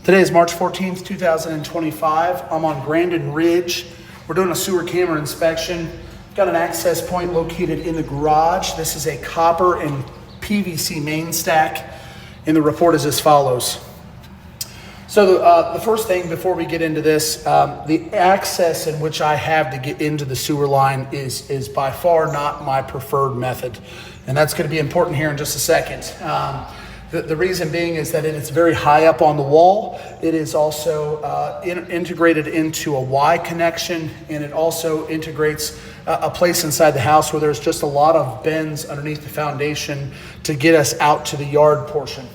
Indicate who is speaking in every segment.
Speaker 1: Today is March 14th, 2025. I'm on Grandin Ridge. We're doing a sewer camera inspection. Got an access point located in the garage. This is a copper and PVC main stack, and the report is as follows. So the first thing before we get into this, the access in which I have to get into the sewer line is by far not my preferred method. And that's going to be important here in just a second. The reason being is that it's very high up on the wall. It is also integrated into a Y connection, and it also integrates a place inside the house where there's just a lot of bends underneath the foundation to get us out to the yard portion.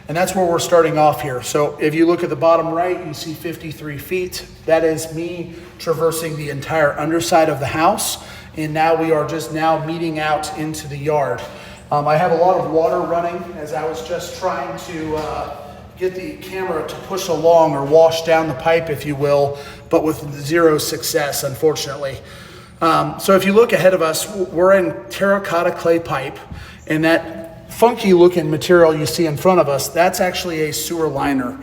Speaker 1: And that's where we're starting off here. So if you look at the bottom right, you see 53 feet. That is me traversing the entire underside of the house. And now we are just now meeting out into the yard. I have a lot of water running as I was just trying to get the camera to push along or wash down the pipe, if you will, but with zero success, unfortunately. So if you look ahead of us, we're in terracotta clay pipe, and that funky looking material you see in front of us, that's actually a sewer liner.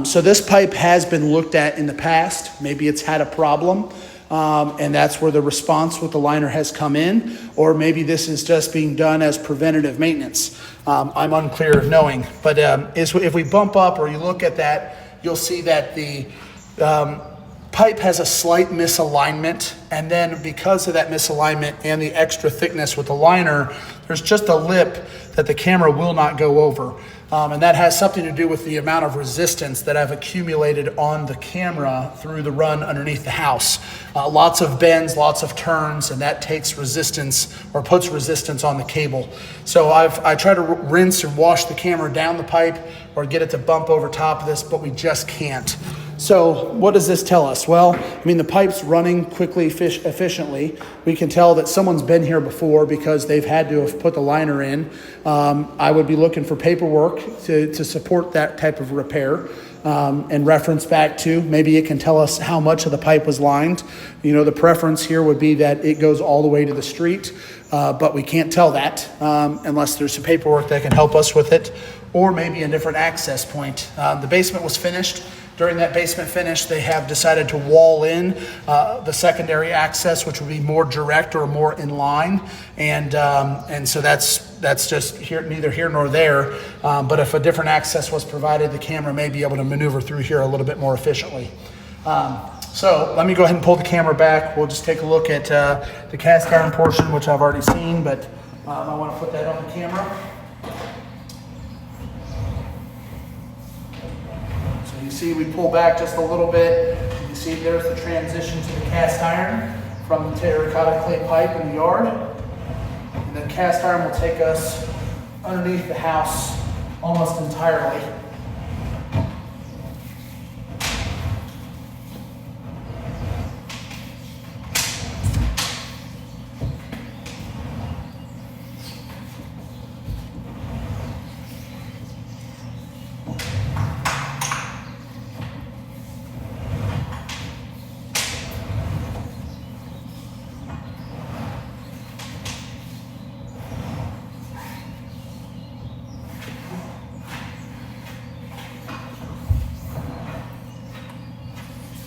Speaker 1: So this pipe has been looked at in the past. Maybe it's had a problem. And that's where the response with the liner has come in, or maybe this is just being done as preventative maintenance. I'm unclear of knowing, but if we bump up or you look at that, you'll see that the pipe has a slight misalignment, and then because of that misalignment and the extra thickness with the liner, there's just a lip that the camera will not go over. And that has something to do with the amount of resistance that I've accumulated on the camera through the run underneath the house. Lots of bends, lots of turns, and that takes resistance or puts resistance on the cable. So I try to rinse and wash the camera down the pipe or get it to bump over top of this, but we just can't. So what does this tell us? Well, I mean, the pipe's running quickly, efficiently. We can tell that someone's been here before because they've had to have put the liner in. I would be looking for paperwork to support that type of repair and reference back to, maybe it can tell us how much of the pipe was lined. You know, the preference here would be that it goes all the way to the street, but we can't tell that unless there's some paperwork that can help us with it, or maybe a different access point. The basement was finished. During that basement finish, they have decided to wall in the secondary access, which would be more direct or more in line, and so that's just neither here nor there. But if a different access was provided, the camera may be able to maneuver through here a little bit more efficiently. So let me go ahead and pull the camera back. We'll just take a look at the cast iron portion, which I've already seen, but I want to put that on the camera. You see we pull back just a little bit. You can see there's the transition to the cast iron from the terracotta clay pipe in the yard. And then cast iron will take us underneath the house almost entirely.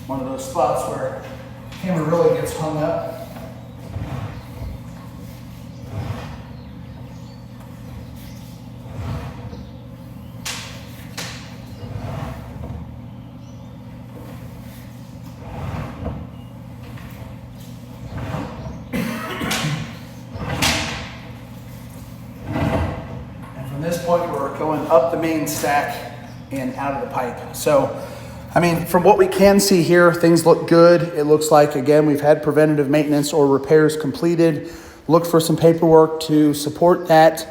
Speaker 1: One of those spots where the camera really gets hung up. And from this point, we're going up the main stack and out of the pipe. So, I mean, from what we can see here, things look good. It looks like, again, we've had preventative maintenance or repairs completed. Look for some paperwork to support that.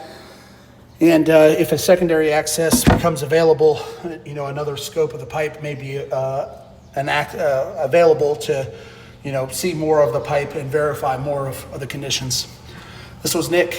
Speaker 1: And if a secondary access becomes available, you know, another scope of the pipe may be available to, you know, see more of the pipe and verify more of the conditions. This was Nick.